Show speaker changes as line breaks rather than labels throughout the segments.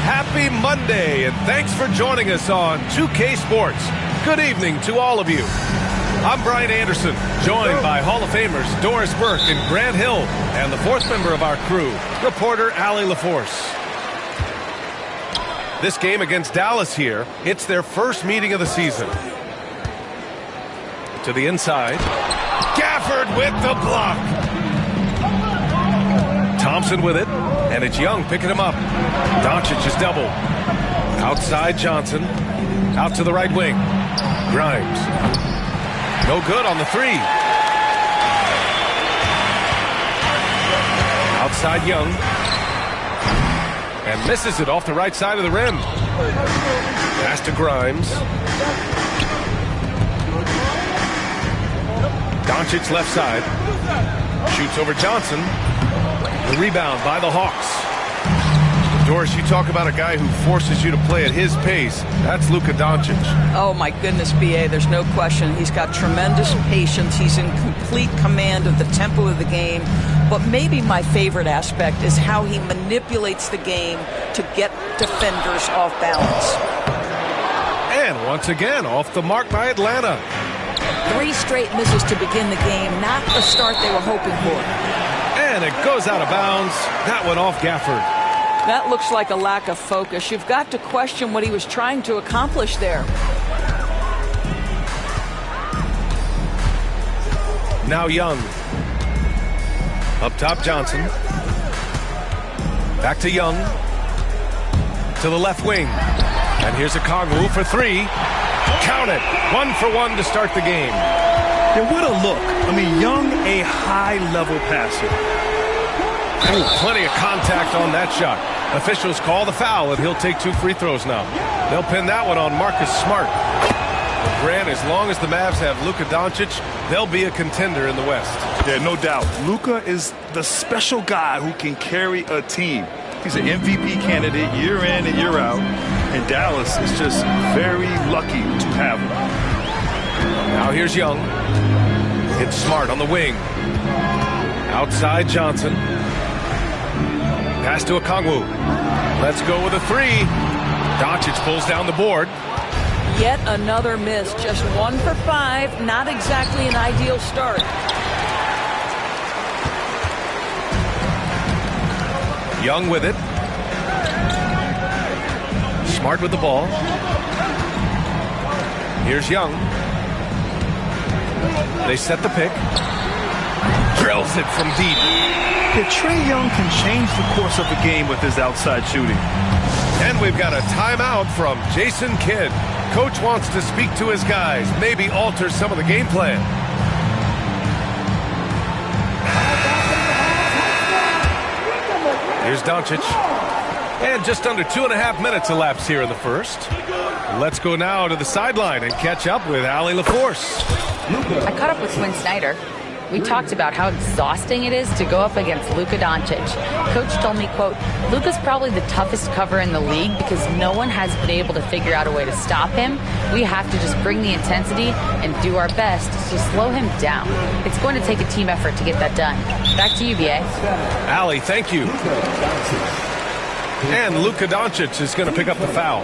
Happy Monday, and thanks for joining us on 2K Sports. Good evening to all of you. I'm Brian Anderson, joined by Hall of Famers Doris Burke and Grant Hill, and the fourth member of our crew, reporter Allie LaForce. This game against Dallas here, it's their first meeting of the season. To the inside. Gafford with the block. Thompson with it, and it's Young picking him up. Doncic is double. Outside Johnson. Out to the right wing. Grimes. No good on the three. Outside Young. And misses it off the right side of the rim. Pass to Grimes. Doncic left side. Shoots over Johnson. The rebound by the Hawks. Doris, you talk about a guy who forces you to play at his pace. That's Luka Doncic.
Oh, my goodness, B.A., there's no question. He's got tremendous patience. He's in complete command of the tempo of the game. But maybe my favorite aspect is how he manipulates the game to get defenders off balance.
And once again, off the mark by Atlanta.
3 straight misses to begin the game. Not the start they were hoping for.
And it goes out of bounds. That one off Gafford.
That looks like a lack of focus. You've got to question what he was trying to accomplish there.
Now Young. Up top, Johnson. Back to Young. To the left wing. And here's a Okongwu for 3. Count it. 1 for 1 to start the game.
Yeah, what a look. I mean, Young, a high-level passer.
Ooh, plenty of contact on that shot. Officials call the foul, and he'll take 2 free throws now. They'll pin that one on Marcus Smart. Grant, as long as the Mavs have Luka Doncic, they'll be a contender in the West.
Yeah, no doubt. Luka is the special guy who can carry a team. He's an MVP candidate year in and year out, and Dallas is just very lucky to have him.
Now here's Young. It's Smart on the wing. Outside Johnson. Pass to Okongwu. Let's go with a 3. Doncic pulls down the board.
Yet another miss. Just 1 for 5. Not exactly an ideal start.
Young with it. Smart with the ball. Here's Young. They set the pick. Drills it from deep.
Yeah, Trae Young can change the course of the game with his outside shooting.
And we've got a timeout from Jason Kidd. Coach wants to speak to his guys, maybe alter some of the game plan. Here's Doncic. And just under 2.5 minutes elapsed here in the first. Let's go now to the sideline and catch up with Allie LaForce.
I caught up with Quinn Snyder. We talked about how exhausting it is to go up against Luka Doncic. Coach told me, quote, Luka's probably the toughest cover in the league because no one has been able to figure out a way to stop him. We have to just bring the intensity and do our best to slow him down. It's going to take a team effort to get that done. Back to you, B.A.
Allie, thank you. And Luka Doncic is going to pick up the foul.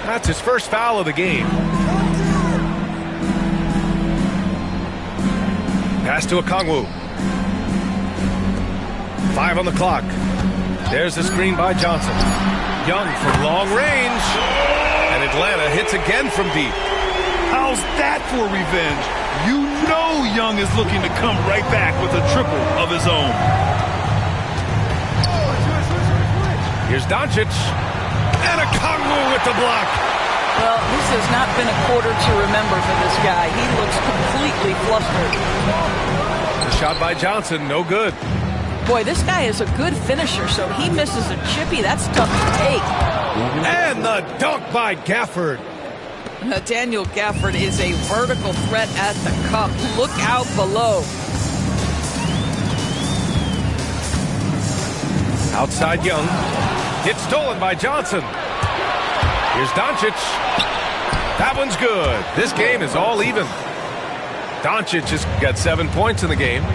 That's his first foul of the game. Pass to Okongwu. 5 on the clock. There's the screen by Johnson. Young from long range. And Atlanta hits again from deep.
How's that for revenge? You know Young is looking to come right back with a triple of his own.
Here's Doncic. And Okongwu with the block.
Well, this has not been a quarter to remember for this guy. He looks completely flustered.
The shot by Johnson, no good.
Boy, this guy is a good finisher, so he misses a chippy. That's tough to take.
And the dunk by Gafford.
Daniel Gafford is a vertical threat at the cup. Look out below.
Outside Young. It's stolen by Johnson. Here's Doncic. That one's good. This game is all even. Doncic has got 7 points in the game.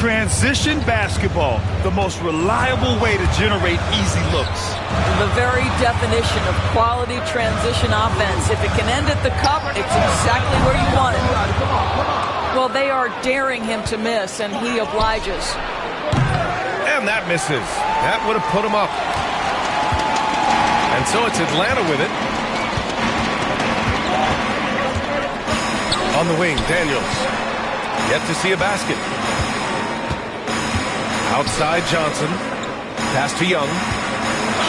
Transition basketball, the most reliable way to generate easy looks.
The very definition of quality transition offense. If it can end at the cup, it's exactly where you want it. Well, they are daring him to miss, and he obliges.
And that misses. That would have put him up. And so it's Atlanta with it. On the wing, Daniels. Yet to see a basket. Outside Johnson. Pass to Young.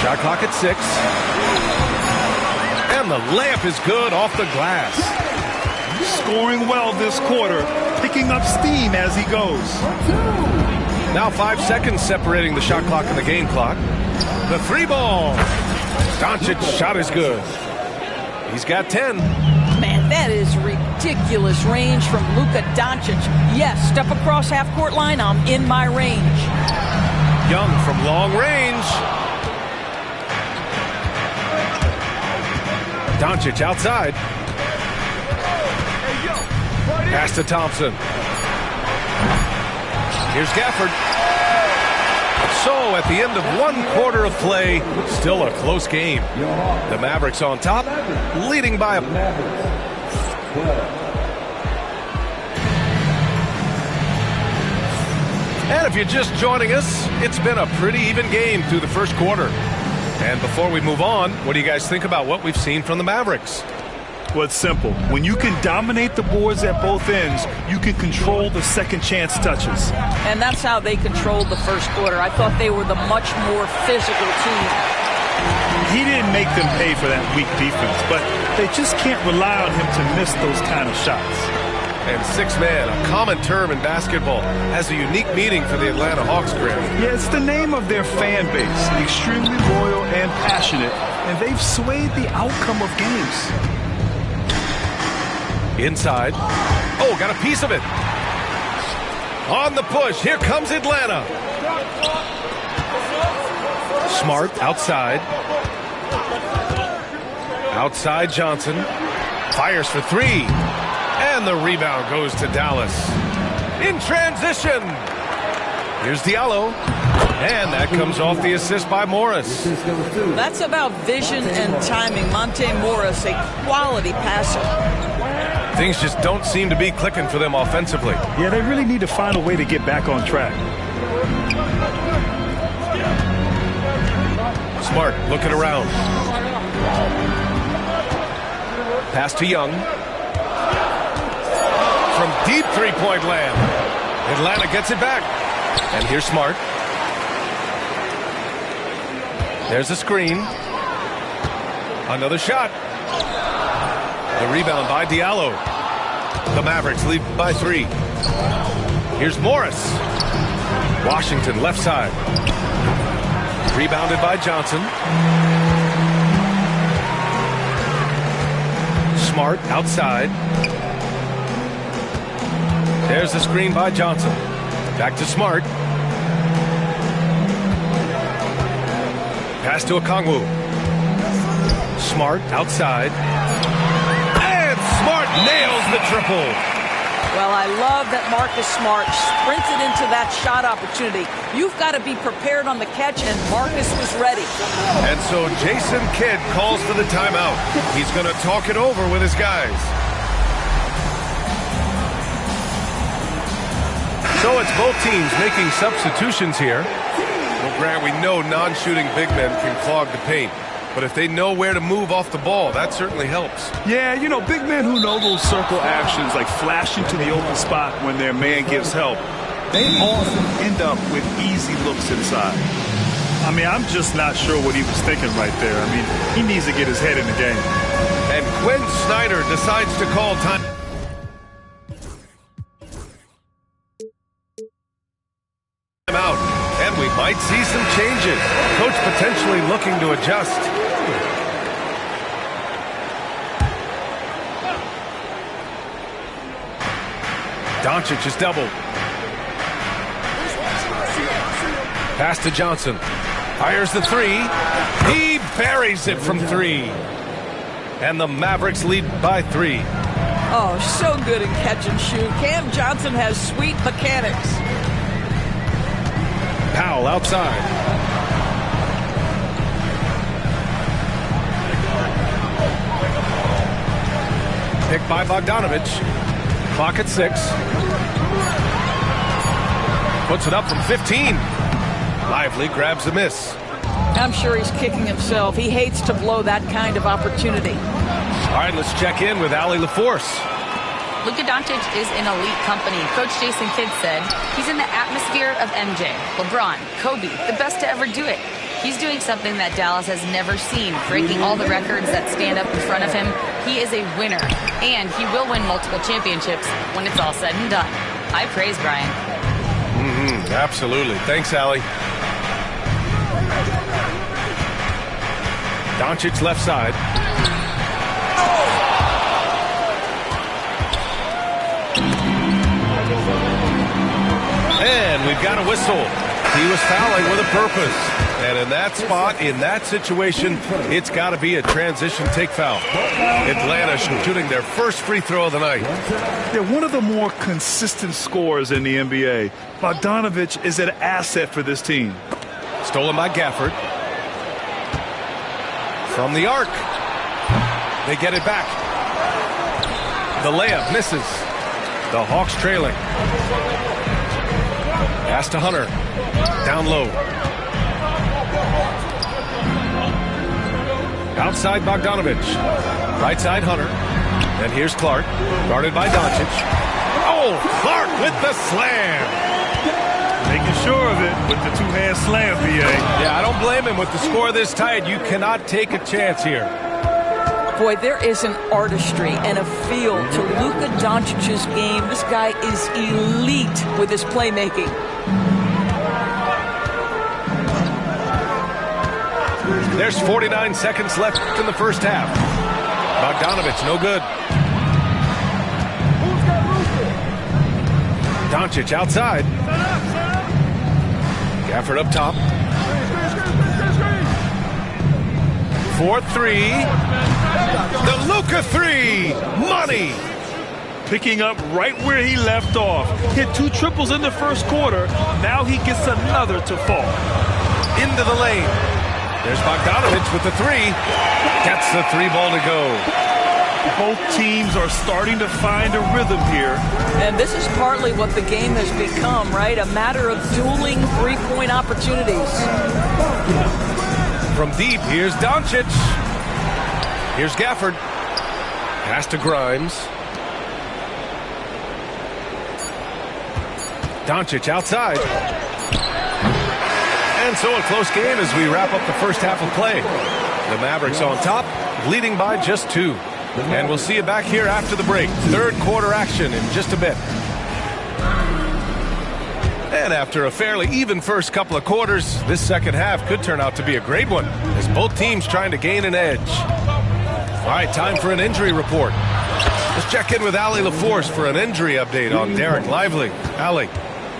Shot clock at 6. And the layup is good off the glass.
Scoring well this quarter, picking up steam as he goes.
Now 5 seconds separating the shot clock and the game clock. The 3 ball. Doncic shot is good. He's got 10.
Man, that is ridiculous range from Luka Doncic. Yes, step across half-court line, I'm in my range.
Young from long range. Doncic outside. Pass to Thompson. Here's Gafford. So at the end of 1 quarter of play, still a close game. The Mavericks on top, leading by a... And if you're just joining us, it's been a pretty even game through the first quarter. And before we move on, what do you guys think about what we've seen from the Mavericks?
Well, it's simple. When you can dominate the boards at both ends, you can control the second chance touches.
And that's how they controlled the first quarter. I thought they were the much more physical team.
He didn't make them pay for that weak defense, but they just can't rely on him to miss those kind of shots.
And 6-man, a common term in basketball, has a unique meaning for the Atlanta Hawks, Graham.
Yeah, it's the name of their fan base. Extremely loyal and passionate, and they've swayed the outcome of games.
Inside. Oh, got a piece of it. On the push. Here comes Atlanta. Smart outside. Outside Johnson. Fires for 3. And the rebound goes to Dallas. In transition. Here's Diallo. And that comes off the assist by Morris.
That's about vision and timing. Monte Morris, a quality passer.
Things just don't seem to be clicking for them offensively.
Yeah, they really need to find a way to get back on track.
Smart looking around. Pass to Young. From deep three-point land. Atlanta gets it back. And here's Smart. There's a screen. Another shot. The rebound by Diallo. The Mavericks lead by 3. Here's Morris. Washington left side. Rebounded by Johnson. Smart outside. There's the screen by Johnson. Back to Smart. Pass to Okongwu. Smart outside. And Smart nails the triple.
Well, I love that Marcus Smart sprinted into that shot opportunity. You've got to be prepared on the catch, and Marcus was ready.
And so Jason Kidd calls for the timeout. He's going to talk it over with his guys. So it's both teams making substitutions here. Well, Grant, we know non-shooting big men can clog the paint. But if they know where to move off the ball, that certainly helps.
Yeah, you know, big men who know those circle actions, like flashing to the open spot when their man gives help, they often end up with easy looks inside. I mean, I'm just not sure what he was thinking right there. I mean, he needs to get his head in the game.
And Quinn Snyder decides to call time. Out, and we might see some changes. Coach potentially looking to adjust. Doncic is doubled. Pass to Johnson. Fires the 3. He buries it from 3. And the Mavericks lead by 3.
Oh, so good in catch and shoot. Cam Johnson has sweet mechanics.
Powell outside. Picked by Bogdanovich. Clock at 6. Puts it up from 15. Lively grabs a miss.
I'm sure he's kicking himself. He hates to blow that kind of opportunity.
All right, let's check in with Allie LaForce.
Luka Doncic is in elite company. Coach Jason Kidd said he's in the atmosphere of MJ, LeBron, Kobe, the best to ever do it. He's doing something that Dallas has never seen, breaking all the records that stand up in front of him. He is a winner, and he will win multiple championships when it's all said and done. I praise Brian.
Absolutely. Thanks, Allie. Doncic left side. And we've got a whistle. He was fouling with a purpose. And in that spot, in that situation, it's got to be a transition take foul. Atlanta shooting their first free throw of the night.
They're one of the more consistent scorers in the NBA. Bogdanovich is an asset for this team.
Stolen by Gafford. From the arc. They get it back. The layup misses. The Hawks trailing. Pass to Hunter. Down low. Outside Bogdanovich. Right side Hunter. And here's Clark. Guarded by Doncic. Oh, Clark with the slam.
Making sure of it with the two-hand slam, B.A.
Yeah, I don't blame him. With the score this tight, you cannot take a chance here.
Boy, there is an artistry and a feel to Luka Doncic's game. This guy is elite with his playmaking.
There's 49 seconds left in the first half. Bogdanovich, no good. Doncic outside. Gafford up top. 4-3. The Luka 3. Money.
Picking up right where he left off. Hit 2 triples in the first quarter. Now he gets another to fall.
Into the lane. There's Bogdanovich with the 3. Gets the 3 ball to go.
Both teams are starting to find a rhythm here.
And this is partly what the game has become, right? A matter of dueling three-point opportunities.
From deep, here's Doncic. Here's Gafford. Pass to Grimes. Doncic outside. And so a close game as we wrap up the first half of play. The Mavericks on top, leading by just 2. And we'll see you back here after the break. Third quarter action in just a bit. And after a fairly even first couple of quarters, this second half could turn out to be a great one as both teams trying to gain an edge. All right, time for an injury report. Let's check in with Allie LaForce for an injury update on Derek Lively. Allie.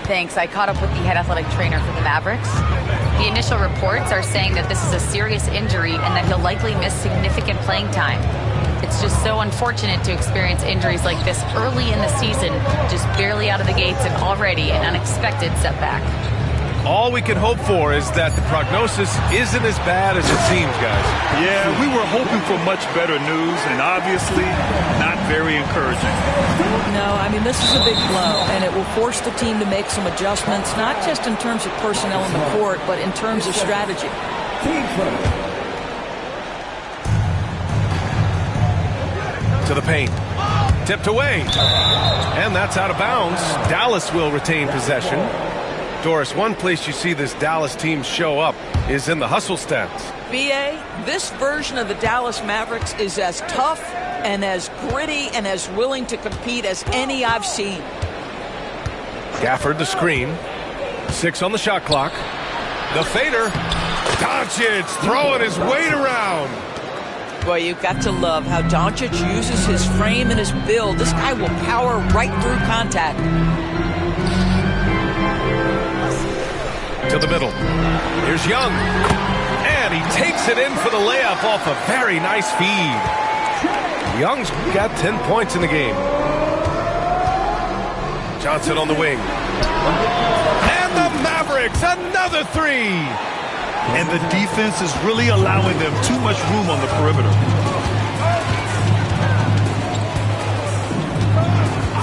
Thanks. I caught up with the head athletic trainer for the Mavericks. The initial reports are saying that this is a serious injury and that he'll likely miss significant playing time. It's just so unfortunate to experience injuries like this early in the season, just barely out of the gates and already an unexpected setback.
All we can hope for is that the prognosis isn't as bad as it seems, guys.
Yeah, we were hoping for much better news, and obviously not very encouraging.
No, I mean, this is a big blow, and it will force the team to make some adjustments, not just in terms of personnel in the court, but in terms of strategy.
To the paint. Tipped away. And that's out of bounds. Dallas will retain possession. Doris, one place you see this Dallas team show up is in the hustle stats.
B.A., this version of the Dallas Mavericks is as tough and as gritty and as willing to compete as any I've seen.
Gafford the screen. 6 on the shot clock. The fader. Doncic throwing his weight around.
Boy, you've got to love how Doncic uses his frame and his build. This guy will power right through contact.
To the middle. Here's Young. And he takes it in for the layup off a very nice feed. Young's got 10 points in the game. Johnson on the wing. And the Mavericks, another three.
And the defense is really allowing them too much room on the perimeter.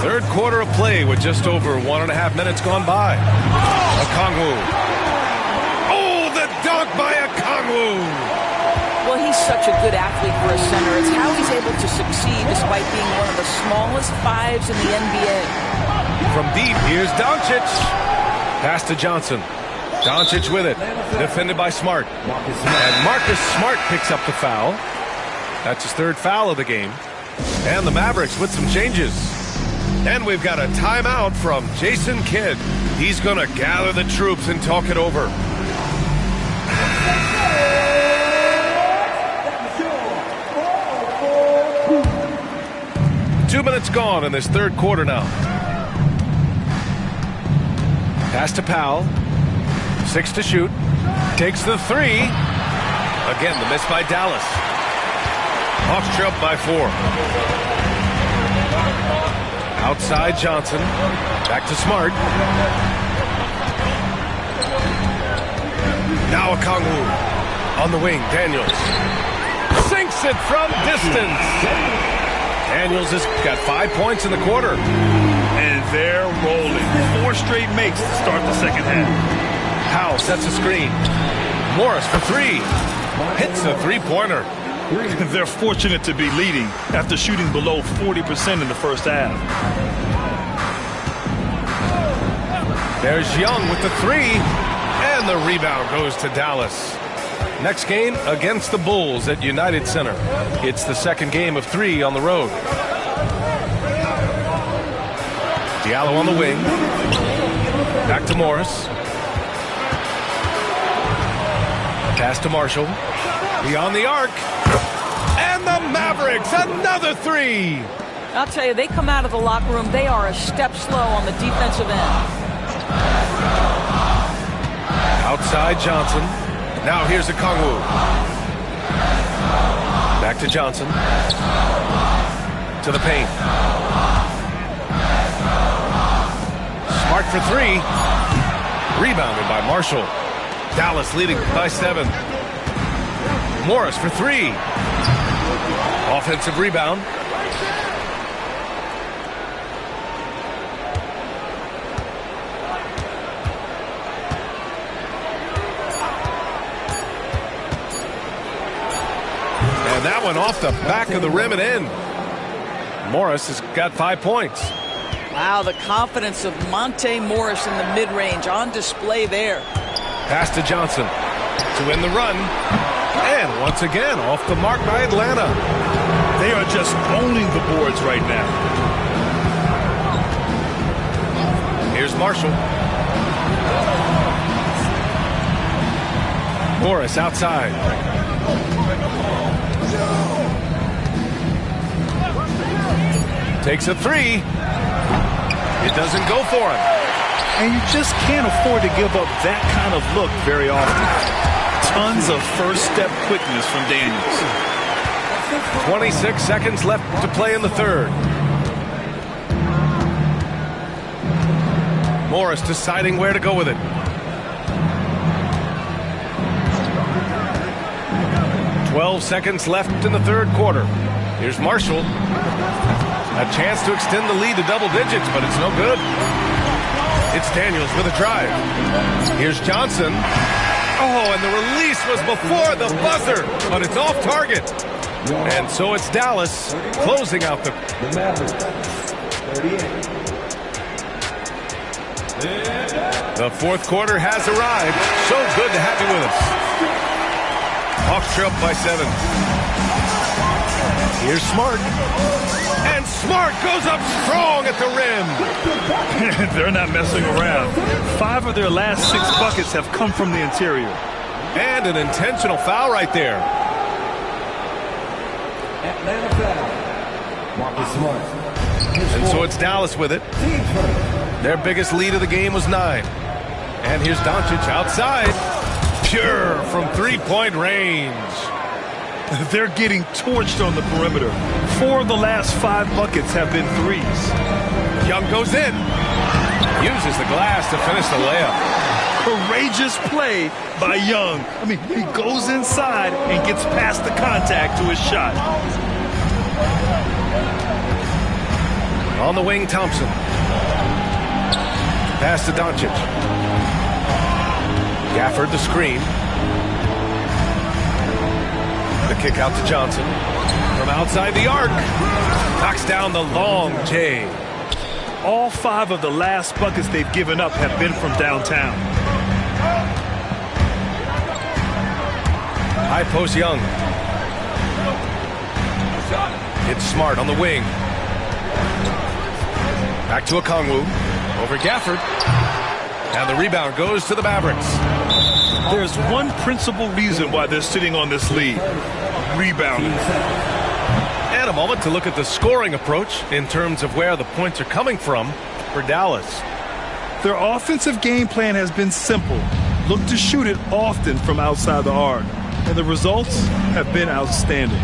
Third quarter of play with just over 1.5 minutes gone by. Okongwu. Oh, the dunk by Okongwu.
Well, he's such a good athlete for a center. It's how he's able to succeed despite being one of the smallest fives in the NBA.
From deep, here's Doncic. Pass to Johnson. Doncic with it. Defended by Smart. And Marcus Smart picks up the foul. That's his third foul of the game. And the Mavericks with some changes. And we've got a timeout from Jason Kidd. He's going to gather the troops and talk it over. Two minutes gone in this third quarter now. Pass to Powell. 6 to shoot. Takes the three. Again, the miss by Dallas. Hawks trail by 4. Outside Johnson. Back to Smart. Now Okongwu. On the wing, Daniels. Sinks it from distance. Daniels has got 5 points in the quarter.
And they're rolling. 4 straight makes to start the second half.
Powell sets a screen. Morris for 3. Hits a three-pointer.
They're fortunate to be leading after shooting below 40% in the first half.
There's Young with the 3. And the rebound goes to Dallas. Next game against the Bulls at United Center. It's the second game of 3 on the road. Diallo on the wing. Back to Morris. Pass to Marshall. Beyond the arc. And the Mavericks, another 3.
I'll tell you, they come out of the locker room, they are a step slow on the defensive end.
Outside Johnson. Now here's Okongwu. Back to Johnson. To the paint. Smart for 3. Rebounded by Marshall. Dallas leading by 7. Morris for 3. Offensive rebound. And that one off the back of the rim and in. Morris has got 5 points.
Wow, the confidence of Monte Morris in the mid-range on display there.
Pass to Johnson to win the run. And once again, off the mark by Atlanta.
They are just owning the boards right now.
Here's Marshall. Morris outside. Takes a 3. It doesn't go for him.
And you just can't afford to give up that kind of look very often. Tons of first step quickness from Daniels.
26 seconds left to play in the third. Morris deciding where to go with it. "12 seconds left in the third quarter. Here's Marshall. A chance to extend the lead to double digits, but it's no good. It's Daniels with a drive. Here's Johnson. Oh, and the release was before the buzzer, but it's off target. And so it's Dallas closing out the Mavericks. 38. The fourth quarter has arrived. So good to have you with us. Hawks trail by 7. Here's Smart. And Smart goes up strong at the rim.
They're not messing around. 5 of their last 6 buckets have come from the interior.
And an intentional foul right there.
Atlanta foul. Marcus Smart.
And so it's Dallas with it. Their biggest lead of the game was 9. And here's Doncic outside. Pure from 3-point range.
They're getting torched on the perimeter. 4 of the last 5 buckets have been threes.
Young goes in. Uses the glass to finish the layup.
Courageous play by Young. I mean, he goes inside and gets past the contact to his shot.
On the wing, Thompson. Pass to Doncic. Gafford the screen. The kick out to Johnson. From outside the arc. Knocks down the long J.
All 5 of the last buckets they've given up have been from downtown.
High post Young. It's Smart on the wing. Back to Okongwu. Over Gafford. And the rebound goes to the Mavericks.
There's one principal reason why they're sitting on this lead. Rebounding.
And a moment to look at the scoring approach in terms of where the points are coming from for Dallas.
Their offensive game plan has been simple. Look to shoot it often from outside the arc. And the results have been outstanding.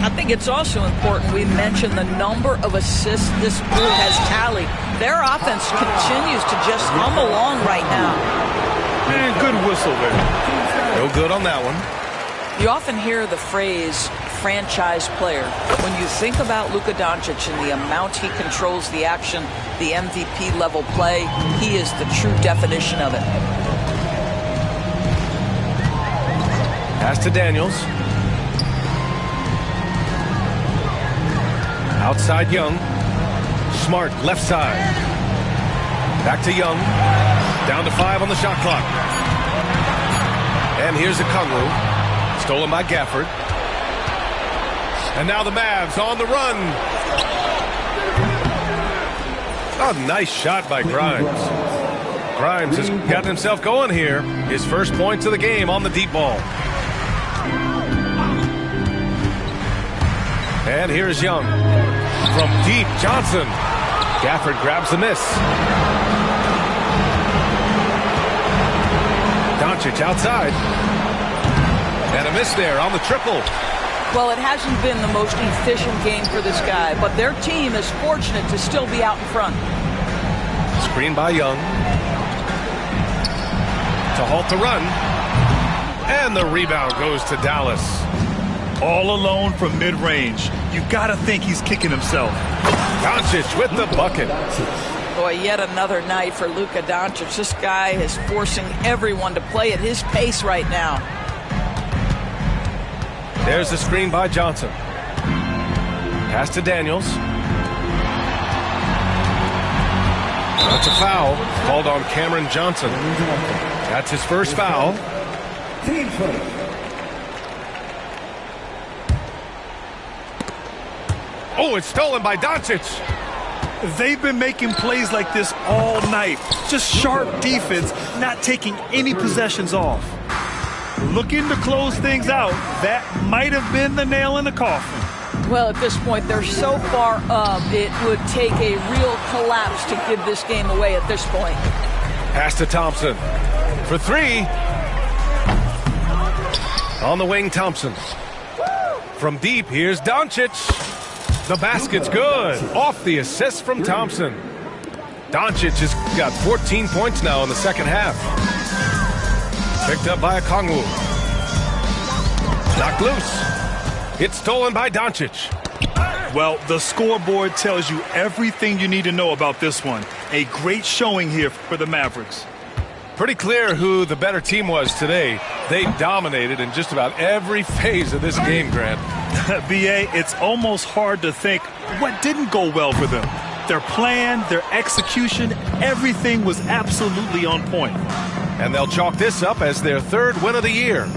I think it's also important we mention the number of assists this group has tallied. Their offense continues to just hum along right now.
And good whistle there.
No good on that one.
You often hear the phrase franchise player. When you think about Luka Doncic and the amount he controls the action, the MVP level play, he is the true definition of it.
Pass to Daniels. Outside Young. Smart left side. Back to Young. Down to 5 on the shot clock. And here's Okongwu. Stolen by Gafford. And now the Mavs on the run. A nice shot by Grimes. Grimes has gotten himself going here. His first points of the game on the deep ball. And here's Young. From deep, Johnson. Gafford grabs the miss. Doncic outside. And a miss there on the triple.
Well, it hasn't been the most efficient game for this guy, but their team is fortunate to still be out in front.
Screen by Young. To halt the run. And the rebound goes to Dallas.
All alone from mid-range. You gotta think he's kicking himself.
Doncic with the bucket.
Boy, yet another night for Luka Doncic. This guy is forcing everyone to play at his pace right now.
There's the screen by Johnson. Pass to Daniels. That's a foul called on Cameron Johnson. That's his first foul.
Team play.
Oh, it's stolen by Doncic.
They've been making plays like this all night. Just sharp defense, not taking any possessions off. Looking to close things out. That might have been the nail in the coffin.
Well, at this point, they're so far up, it would take a real collapse to give this game away at this point.
Pass to Thompson. For 3. On the wing, Thompson. From deep, here's Doncic. The basket's good. Off the assist from Thompson. Doncic has got 14 points now in the second half. Picked up by Okongwu. Knocked loose. It's stolen by Doncic.
Well, the scoreboard tells you everything you need to know about this one. A great showing here for the Mavericks.
Pretty clear who the better team was today. They dominated in just about every phase of this game, Grant.
B.A., it's almost hard to think what didn't go well for them. Their plan, their execution, everything was absolutely on point.
And they'll chalk this up as their 3rd win of the year.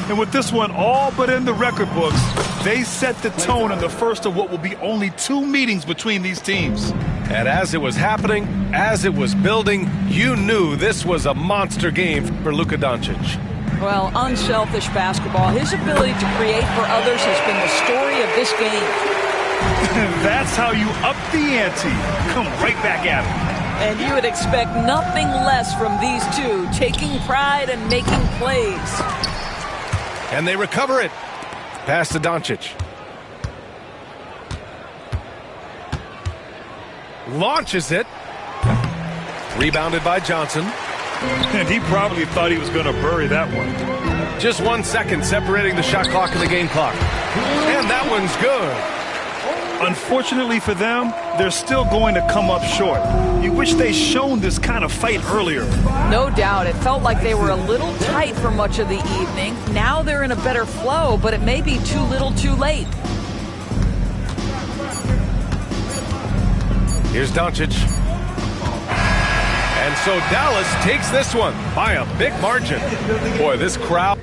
And with this one all but in the record books, they set the tone in the first of what will be only 2 meetings between these teams.
And as it was happening, as it was building, you knew this was a monster game for Luka Doncic.
Well, unselfish basketball. His ability to create for others has been the story of this game.
That's how you up the ante. Come right back at it.
And you would expect nothing less from these two, taking pride and making plays.
And they recover it. Pass to Doncic. Launches it. Rebounded by Johnson.
And he probably thought he was going to bury that one.
Just 1 second separating the shot clock and the game clock. And that one's good.
Unfortunately for them, they're still going to come up short. You wish they'd shown this kind of fight earlier.
No doubt. It felt like they were a little tight for much of the evening. Now they're in a better flow, but it may be too little too late.
Here's Doncic. And so Dallas takes this one by a big margin. Boy, this crowd...